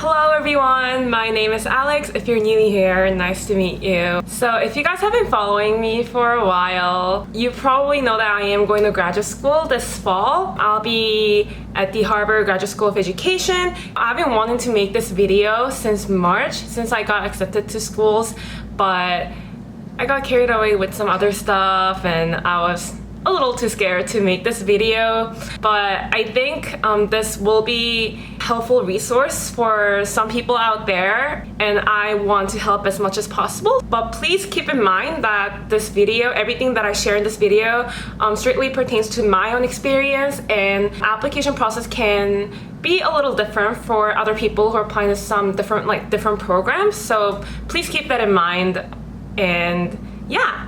Hello everyone, my name is Alex. If you're new here, nice to meet you. So if you guys have been following me for a while, you probably know that I am going to graduate school this fall. I'll be at the Harvard Graduate School of Education. I've been wanting to make this video since March, since I got accepted to schools, but I got carried away with some other stuff and I was a little too scared to make this video, but I think this will be a helpful resource for some people out there, and I want to help as much as possible. But please keep in mind that this video, everything that I share in this video, strictly pertains to my own experience, and application process can be a little different for other people who are applying to some different programs. So please keep that in mind, and yeah.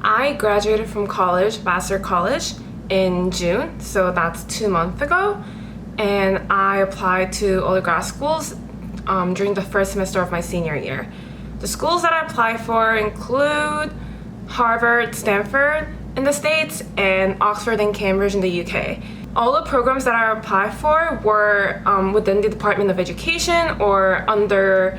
I graduated from college, Vassar College, in June, so that's 2 months ago, and I applied to all the grad schools during the first semester of my senior year. The schools that I applied for include Harvard, Stanford in the States, and Oxford and Cambridge in the UK. All the programs that I applied for were within the Department of Education or under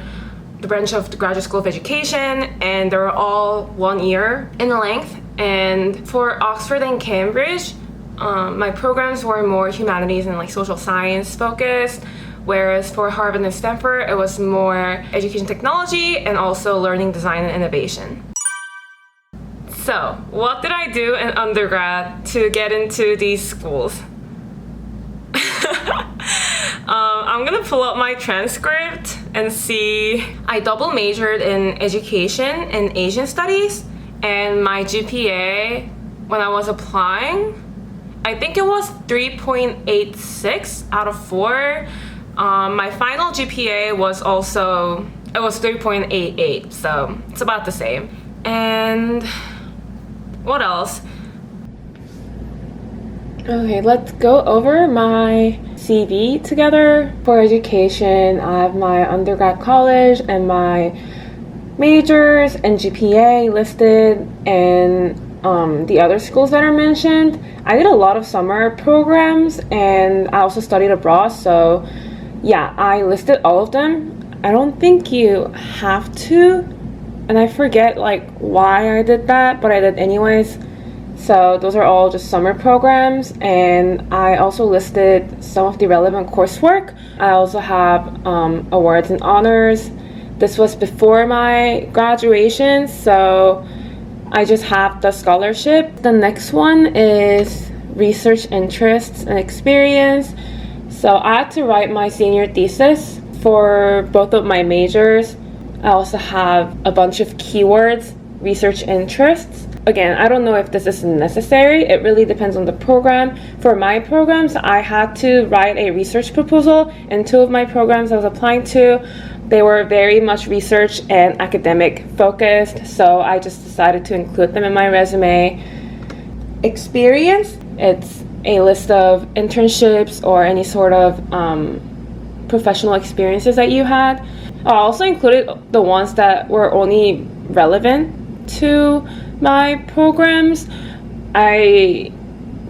the branch of the Graduate School of Education, and they're all 1 year in length. And for Oxford and Cambridge, my programs were more humanities and social science focused, whereas for Harvard and Stanford, it was more education technology and also learning design and innovation. So, what did I do in undergrad to get into these schools? I'm gonna pull up my transcript and see. I double majored in education and Asian studies, and my GPA when I was applying, I think it was 3.86 out of 4. My final GPA was 3.88, so it's about the same. And what else? Okay, let's go over my CV together. For education, I have my undergrad college and my majors and GPA listed, and the other schools that are mentioned. I did a lot of summer programs and I also studied abroad, so yeah, I listed all of them. I don't think you have to, and I forget why I did that, but I did anyways. So those are all just summer programs, and I also listed some of the relevant coursework. I also have awards and honors. This was before my graduation, so I just have the scholarship. The next one is research interests and experience. So I had to write my senior thesis for both of my majors. I also have a bunch of keywords, research interests. Again, I don't know if this is necessary. It really depends on the program. For my programs, I had to write a research proposal, and 2 of my programs I was applying to, they were very much research and academic focused, so I just decided to include them in my resume. Experience, it's a list of internships or any sort of professional experiences that you had. I also included the ones that were only relevant to my programs. I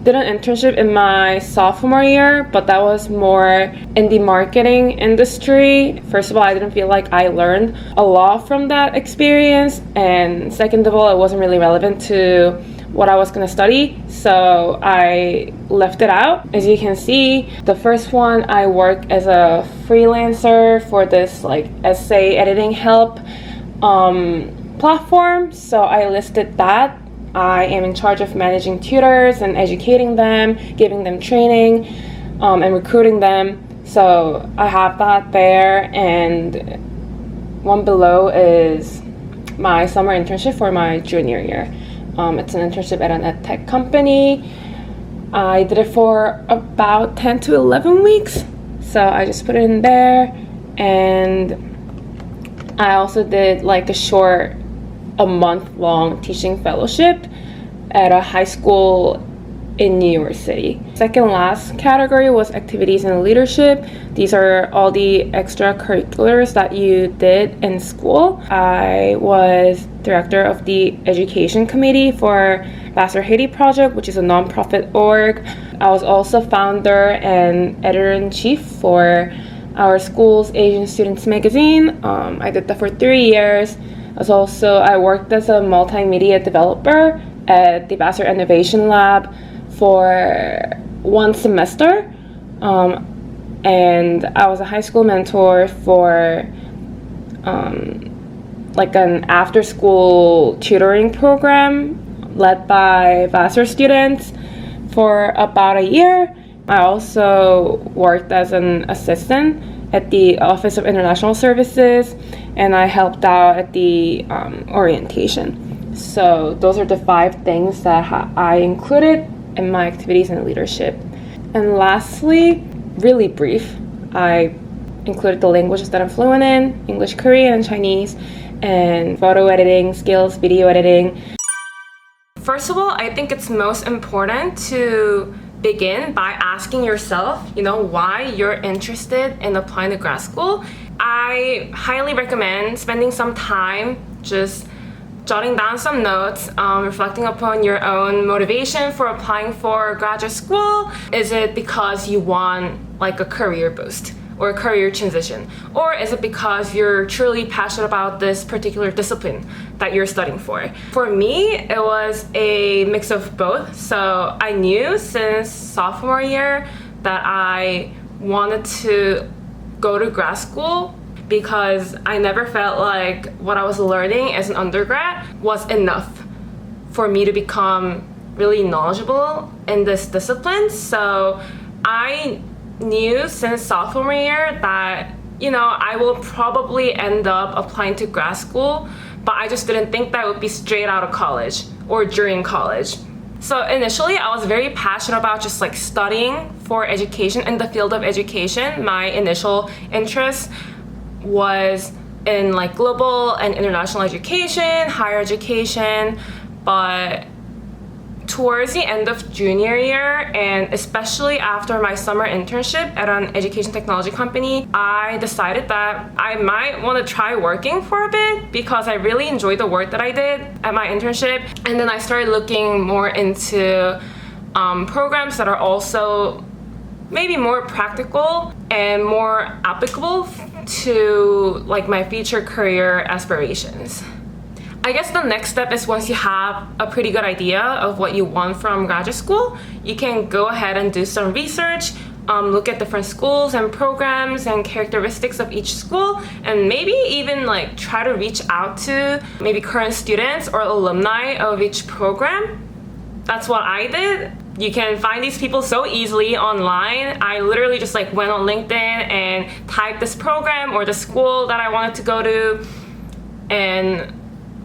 did an internship in my sophomore year, but that was more in the marketing industry. First of all, I didn't feel like I learned a lot from that experience, and second of all, it wasn't really relevant to what I was going to study, so I left it out. As you can see, the first one, I work as a freelancer for this essay editing help platform, so I listed that. I am in charge of managing tutors and educating them, giving them training, and recruiting them. So I have that there, and one below is my summer internship for my junior year. It's an internship at an ed tech company. I did it for about 10 to 11 weeks, so I just put it in there. And I also did a month-long teaching fellowship at a high school in New York City. Second last category was activities and leadership. These are all the extracurriculars that you did in school. I was director of the education committee for Vassar Haiti Project, which is a nonprofit org. I was also founder and editor-in-chief for our school's Asian Students magazine. I did that for 3 years. I worked as a multimedia developer at the Vassar Innovation Lab for 1 semester. And I was a high school mentor for like an after-school tutoring program led by Vassar students for about a year. I also worked as an assistant at the Office of International Services, and I helped out at the orientation. So those are the 5 things that I included in my activities and leadership. And lastly, really brief, I included the languages that I'm fluent in: English, Korean, and Chinese, and photo editing skills, video editing. First of all, I think it's most important to begin by asking yourself, why you're interested in applying to grad school. I highly recommend spending some time just jotting down some notes, reflecting upon your own motivation for applying for graduate school. Is it because you want like a career boost or a career transition? Or is it because you're truly passionate about this particular discipline that you're studying for? For me, it was a mix of both. So I knew since sophomore year that I wanted to go to grad school because I never felt like what I was learning as an undergrad was enough for me to become really knowledgeable in this discipline. So I knew since sophomore year that I will probably end up applying to grad school, but I just didn't think that would be straight out of college or during college. So initially I was very passionate about just like studying for education in the field of education. My initial interest was in like global and international education, higher education, but towards the end of junior year, and especially after my summer internship at an education technology company, I decided that I might want to try working for a bit because I really enjoyed the work that I did at my internship. And then I started looking more into programs that are also maybe more practical and more applicable to like my future career aspirations. I guess the next step is once you have a pretty good idea of what you want from graduate school, you can go ahead and do some research, look at different schools and programs and characteristics of each school, and maybe even like try to reach out to maybe current students or alumni of each program. That's what I did. You can find these people so easily online. I literally just like went on LinkedIn and typed this program or the school that I wanted to go to, and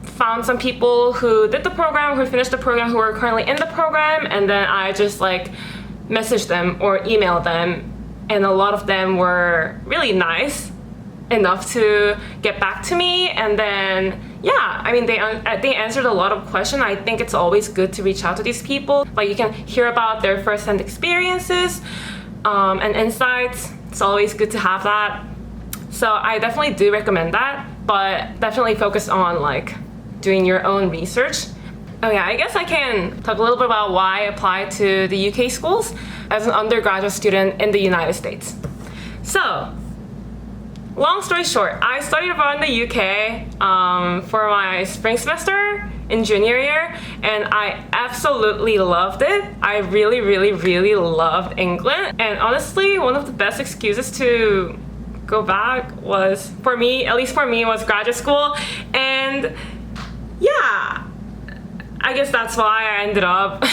found some people who did the program, who finished the program, who are currently in the program, and then I just like messaged them or emailed them, and a lot of them were really nice enough to get back to me. And then they answered a lot of questions. I think it's always good to reach out to these people. Like you can hear about their first-hand experiences and insights. It's always good to have that. So I definitely do recommend that, but definitely focus on like doing your own research. Oh yeah, I guess I can talk a little bit about why I applied to the UK schools as an undergraduate student in the United States. So, long story short, I studied abroad in the UK for my spring semester in junior year, and I absolutely loved it. I really, really, really loved England, and honestly, one of the best excuses to go back was, for me, at least for me, was graduate school. And yeah, I guess that's why I ended up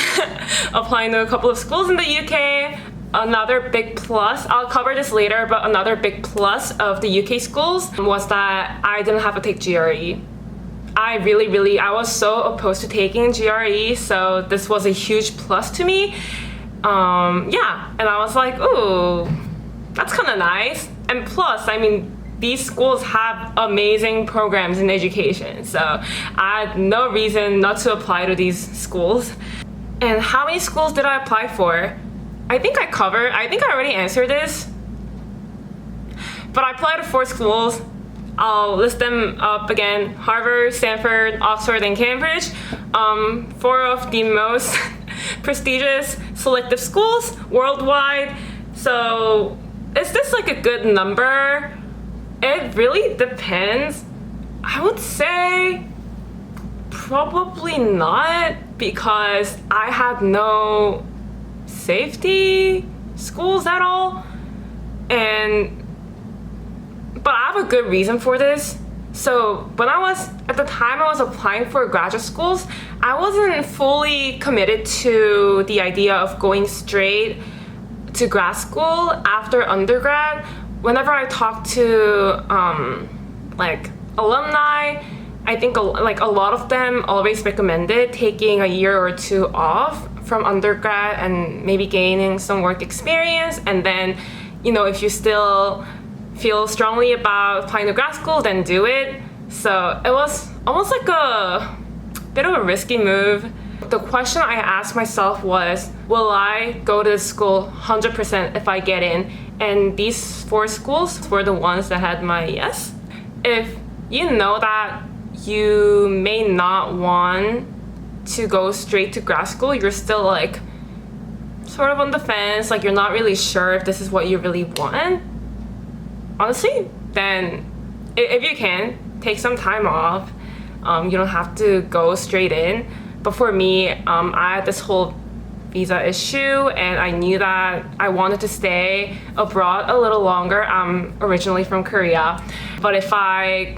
applying to a couple of schools in the UK. Another big plus, I'll cover this later, but another big plus of the UK schools was that I didn't have to take GRE. I was so opposed to taking GRE, so this was a huge plus to me. And I was like, ooh, that's kind of nice. And plus, these schools have amazing programs in education, so I had no reason not to apply to these schools. And how many schools did I apply for? I think I already answered this, but I applied to 4 schools. I'll list them up again: Harvard, Stanford, Oxford, and Cambridge. 4 of the most prestigious selective schools worldwide. So is this like a good number? It really depends. I would say probably not, because I had no safety schools at all. But I have a good reason for this. So when at the time I was applying for graduate schools, I wasn't fully committed to the idea of going straight to grad school after undergrad. Whenever I talk to like alumni, I think a lot of them always recommended taking a year or two off from undergrad and maybe gaining some work experience, and then, if you still feel strongly about applying to grad school, then do it. So it was almost like a bit of a risky move. The question I asked myself was, will I go to school 100% if I get in? And these 4 schools were the ones that had my yes. If you know that you may not want to go straight to grad school, you're still like sort of on the fence, like you're not really sure if this is what you really want, honestly, then if you can, take some time off. You don't have to go straight in. But for me, I had this whole visa issue, and I knew that I wanted to stay abroad a little longer. I'm originally from Korea, but if I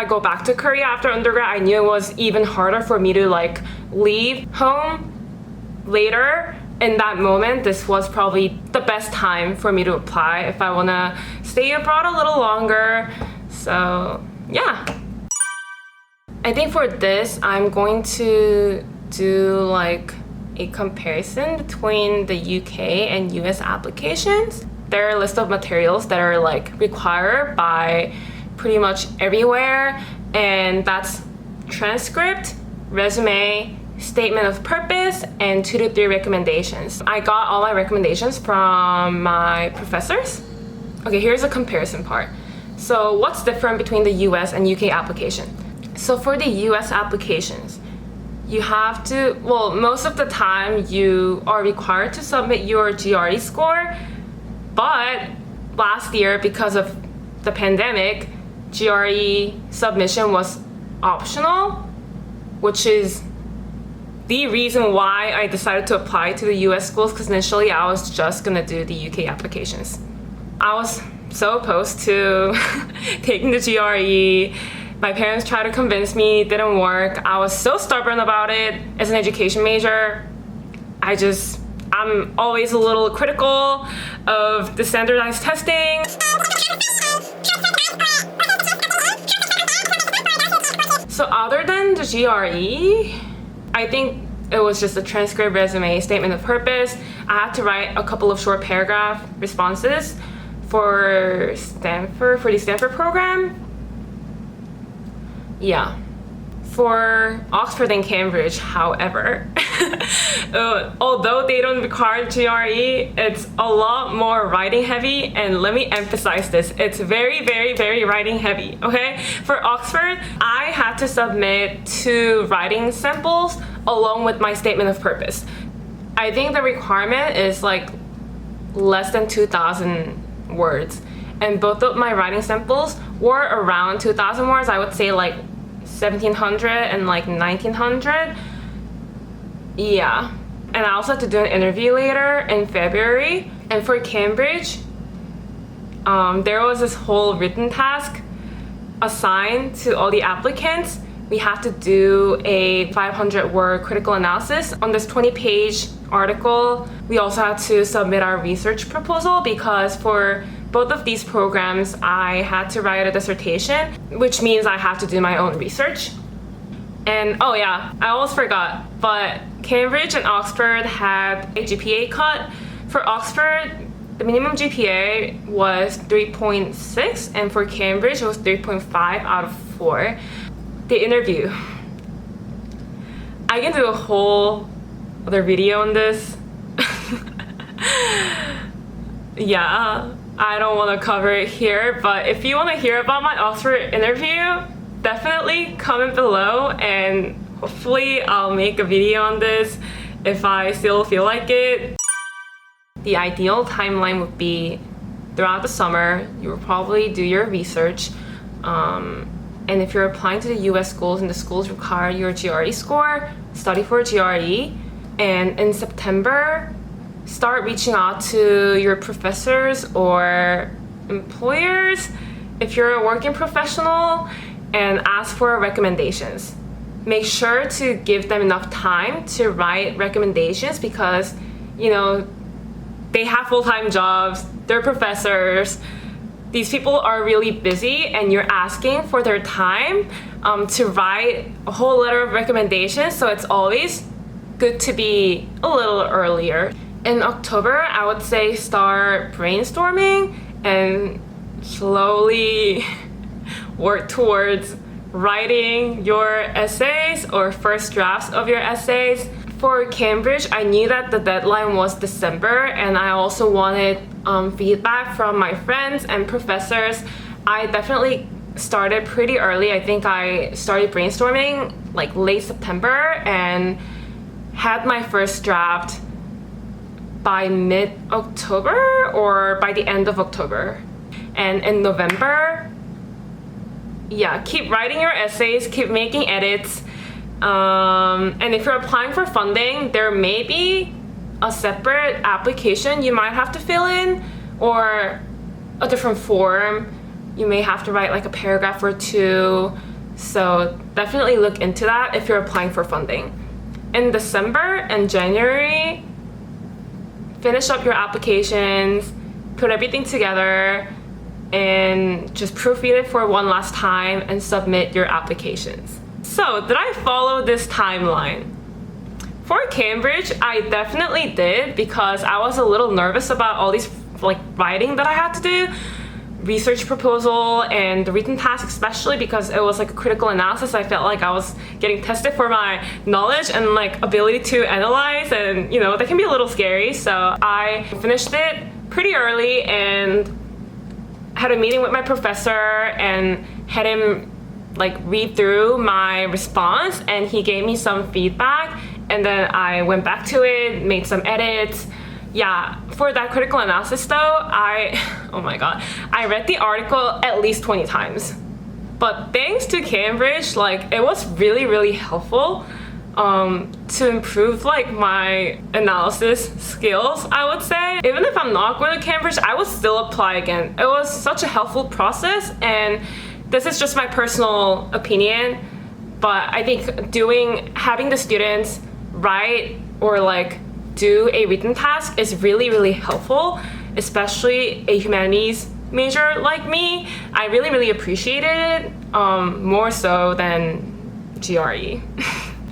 go back to Korea after undergrad, I knew it was even harder for me to like leave home later. In that moment, this was probably the best time for me to apply if I want to stay abroad a little longer. So yeah, I think for this I'm going to do like a comparison between the UK and US applications. There are a list of materials that are like required by pretty much everywhere, and that's transcript, resume, statement of purpose, and 2 to 3 recommendations. I got all my recommendations from my professors. Okay, here's a comparison part. So what's different between the US and UK application? So for the US applications, you have to, well, most of the time you are required to submit your GRE score, but last year, because of the pandemic, GRE submission was optional, which is the reason why I decided to apply to the US schools, because initially I was just gonna do the UK applications. I was so opposed to taking the GRE. My parents tried to convince me, it didn't work. I was so stubborn about it. As an education major, I'm always a little critical of the standardized testing. So other than the GRE, I think it was just a transcript, resume, statement of purpose. I had to write a couple of short paragraph responses for the Stanford program. Yeah. For Oxford and Cambridge, however, although they don't require GRE, it's a lot more writing heavy, and let me emphasize this, it's very, very, very writing heavy, okay? For Oxford, I had to submit 2 writing samples along with my statement of purpose. I think the requirement is like less than 2,000 words, and both of my writing samples were around 2,000 words. I would say like 1,700 and like 1,900. Yeah. And I also had to do an interview later in February. And for Cambridge, there was this whole written task assigned to all the applicants. We had to do a 500-word critical analysis on this 20-page article. We also had to submit our research proposal, because for both of these programs, I had to write a dissertation, which means I have to do my own research. And oh yeah, I almost forgot, but Cambridge and Oxford had a GPA cut. For Oxford, the minimum GPA was 3.6, and for Cambridge, it was 3.5 out of 4. The interview. I can do a whole other video on this. Yeah, I don't want to cover it here, but if you want to hear about my Oxford interview, definitely comment below, and hopefully I'll make a video on this if I still feel like it. The ideal timeline would be throughout the summer. You will probably do your research. And if you're applying to the US schools and the schools require your GRE score, study for GRE. And in September, start reaching out to your professors or employers if you're a working professional and ask for recommendations. Make sure to give them enough time to write recommendations because, you know, they have full-time jobs, they're professors. These people are really busy and you're asking for their time to write a whole letter of recommendations, so it's always good to be a little earlier. In October, I would say start brainstorming and slowly work towards writing your essays or first drafts of your essays. For Cambridge, I knew that the deadline was December, and I also wanted feedback from my friends and professors. I definitely started pretty early. I think I started brainstorming like late September and had my first draft by mid-October or by the end of October. And in November, yeah, keep writing your essays, keep making edits. And if you're applying for funding, there may be a separate application you might have to fill in or a different form. You may have to write like a paragraph or two. So definitely look into that if you're applying for funding. In December and January, finish up your applications, put everything together, and just proofread it for one last time and submit your applications. So, did I follow this timeline? For Cambridge, I definitely did because I was a little nervous about all these like writing that I had to do, research proposal and the written task, especially because it was like a critical analysis. I felt like I was getting tested for my knowledge and like ability to analyze, and you know, that can be a little scary. So I finished it pretty early and had a meeting with my professor and had him like read through my response, and he gave me some feedback, and then I went back to it, made some edits. Yeah, for that critical analysis though, oh my god, I read the article at least 20 times. But thanks to Cambridge, like it was really, really helpful to improve like my analysis skills, I would say. Even if I'm not going to Cambridge, I would still apply again. It was such a helpful process, and this is just my personal opinion, but I think having the students write or like do a written task is really, really helpful, especially a humanities major like me. I really, really appreciated it, more so than GRE.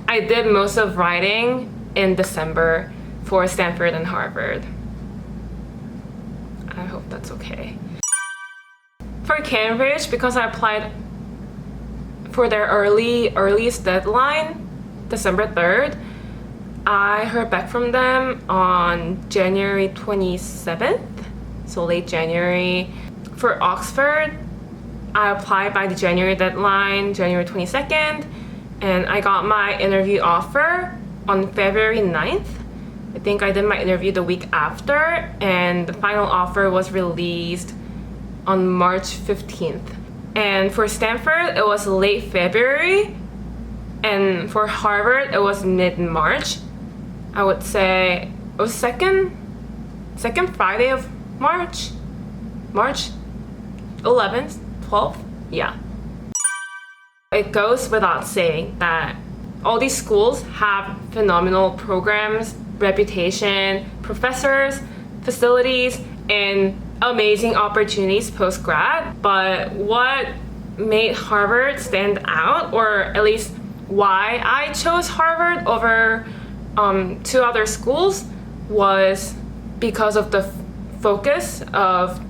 I did most of writing in December for Stanford and Harvard. I hope that's okay. For Cambridge, because I applied for their earliest deadline, December 3rd, I heard back from them on January 27th, so late January. For Oxford, I applied by the January deadline, January 22nd, and I got my interview offer on February 9th. I think I did my interview the week after, and the final offer was released on March 15th. And for Stanford, it was late February, and for Harvard, it was mid-March. I would say it was second Friday of March 11th, 12th, yeah. It goes without saying that all these schools have phenomenal programs, reputation, professors, facilities, and amazing opportunities post-grad. But what made Harvard stand out, or at least why I chose Harvard over two other schools, was because of the focus of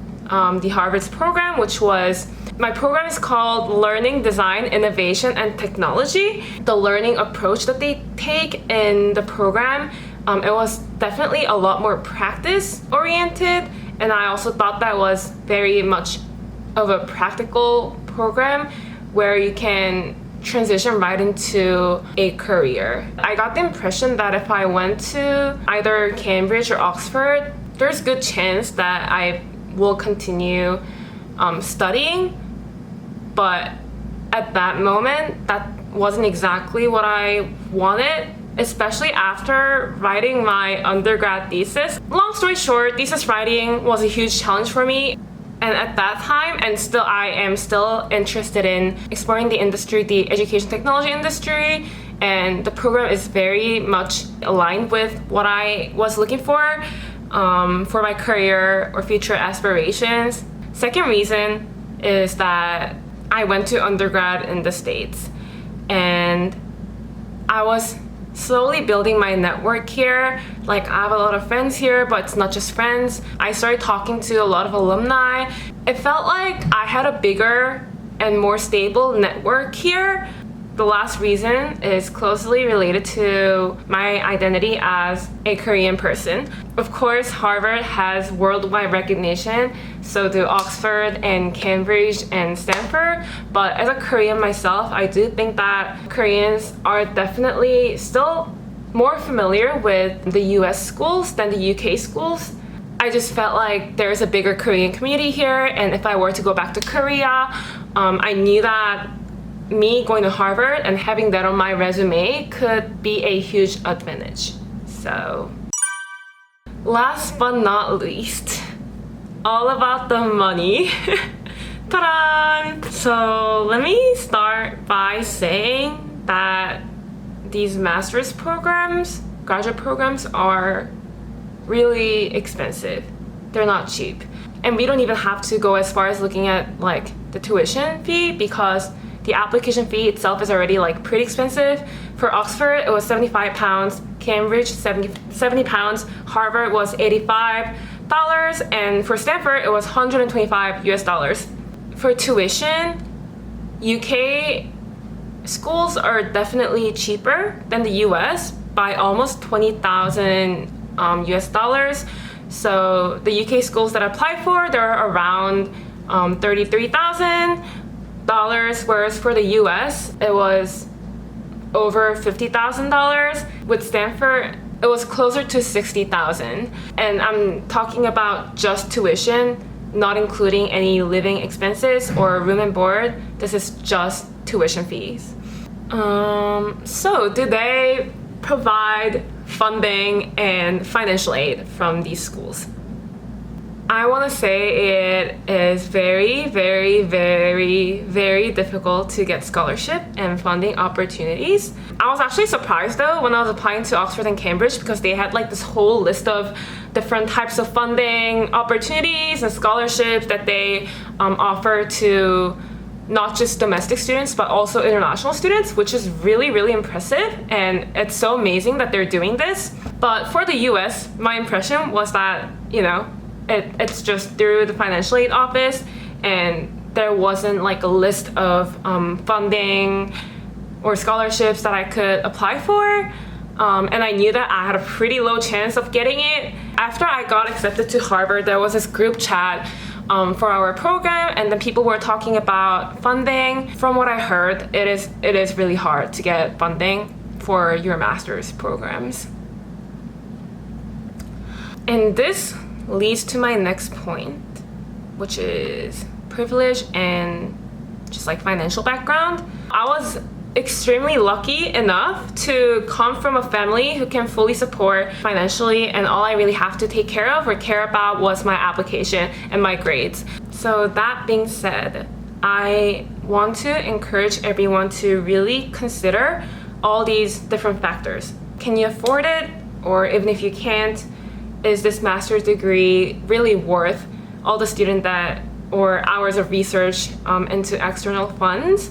the Harvard's program, which was, my program is called Learning, Design, Innovation, and Technology. The learning approach that they take in the program, it was definitely a lot more practice-oriented, and I also thought that was very much of a practical program where you can transition right into a career. I got the impression that if I went to either Cambridge or Oxford, there's good chance that I will continue studying. But at that moment, that wasn't exactly what I wanted, especially after writing my undergrad thesis. Long story short, thesis writing was a huge challenge for me. And at that time, and still I am still interested in exploring the industry, the education technology industry, and the program is very much aligned with what I was looking for my career or future aspirations. Second reason is that I went to undergrad in the States, and I was slowly building my network here. Like, I have a lot of friends here, but it's not just friends. I started talking to a lot of alumni. It felt like I had a bigger and more stable network here. The last reason is closely related to my identity as a Korean person. Of course, Harvard has worldwide recognition, so do Oxford and Cambridge and Stanford. But as a Korean myself, I do think that Koreans are definitely still more familiar with the US schools than the UK schools. I just felt like there's a bigger Korean community here, and if I were to go back to Korea, I knew that me going to Harvard and having that on my resume could be a huge advantage. So, last but not least, all about the money. Ta-da! So let me start by saying that these master's programs, graduate programs, are really expensive. They're not cheap. And we don't even have to go as far as looking at like the tuition fee, because the application fee itself is already like pretty expensive. For Oxford, it was 75 pounds, Cambridge 70 pounds, Harvard was $85, and for Stanford, it was 125 US dollars. For tuition, UK schools are definitely cheaper than the US by almost 20,000 US dollars. So the UK schools that I applied for, they're around $33,000, whereas for the US, it was over $50,000. With Stanford, it was closer to $60,000. And I'm talking about just tuition, not including any living expenses or room and board. This is just tuition fees. So do they provide funding and financial aid from these schools? I want to say it is very, very, very, very difficult to get scholarship and funding opportunities. I was actually surprised though when I was applying to Oxford and Cambridge, because they had like this whole list of different types of funding opportunities and scholarships that they offer to not just domestic students but also international students, which is really, really impressive, and it's so amazing that they're doing this. But for the US, my impression was that, you know, it's just through the financial aid office, and there wasn't like a list of funding or scholarships that I could apply for, and I knew that I had a pretty low chance of getting it. After I got accepted to Harvard, there was this group chat for our program, and then people were talking about funding. From what I heard, it is really hard to get funding for your master's programs. And this leads to my next point, which is privilege and just like financial background. I was extremely lucky enough to come from a family who can fully support financially, and all I really have to take care of or care about was my application and my grades. So that being said, I want to encourage everyone to really consider all these different factors. Can you afford it? Or even if you can't, is this master's degree really worth all the student debt or hours of research into external funds?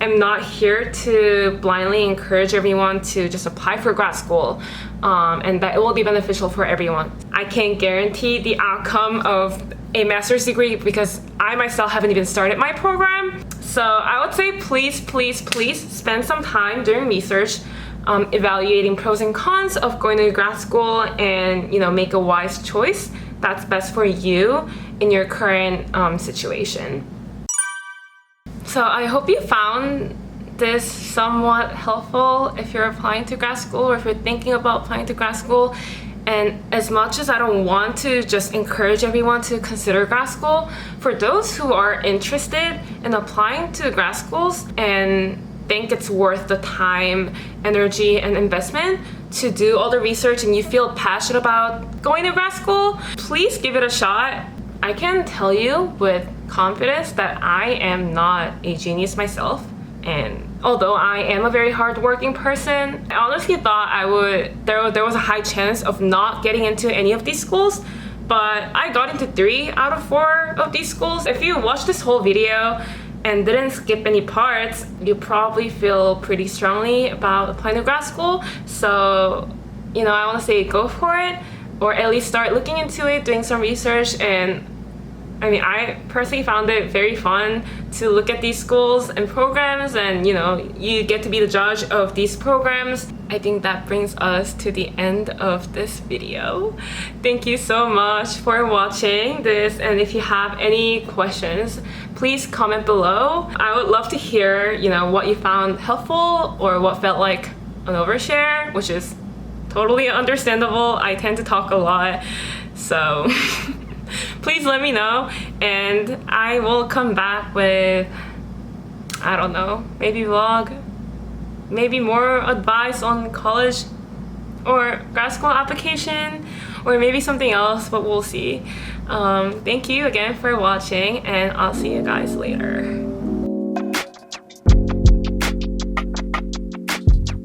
I'm not here to blindly encourage everyone to just apply for grad school and that it will be beneficial for everyone. I can't guarantee the outcome of a master's degree because I myself haven't even started my program. So I would say please, please, please spend some time doing research, evaluating pros and cons of going to grad school, and make a wise choice that's best for you in your current situation. So I hope you found this somewhat helpful if you're applying to grad school or if you're thinking about applying to grad school. And as much as I don't want to just encourage everyone to consider grad school, for those who are interested in applying to grad schools and think it's worth the time, energy, and investment to do all the research, and you feel passionate about going to grad school, please give it a shot. I can tell you with confidence that I am not a genius myself, and although I am a very hardworking person, I honestly thought there was a high chance of not getting into any of these schools, but I got into 3 out of 4 of these schools. If you watch this whole video and didn't skip any parts, you probably feel pretty strongly about applying to grad school. So, I want to say go for it, or at least start looking into it, doing some research. And I personally found it very fun to look at these schools and programs, and you get to be the judge of these programs. I think that brings us to the end of this video. Thank you so much for watching this, and if you have any questions, please comment below. I would love to hear, what you found helpful or what felt like an overshare, which is totally understandable. I tend to talk a lot, so please let me know, and I will come back with, I don't know, maybe vlog, maybe more advice on college or grad school application, or maybe something else, but we'll see. Thank you again for watching, and I'll see you guys later.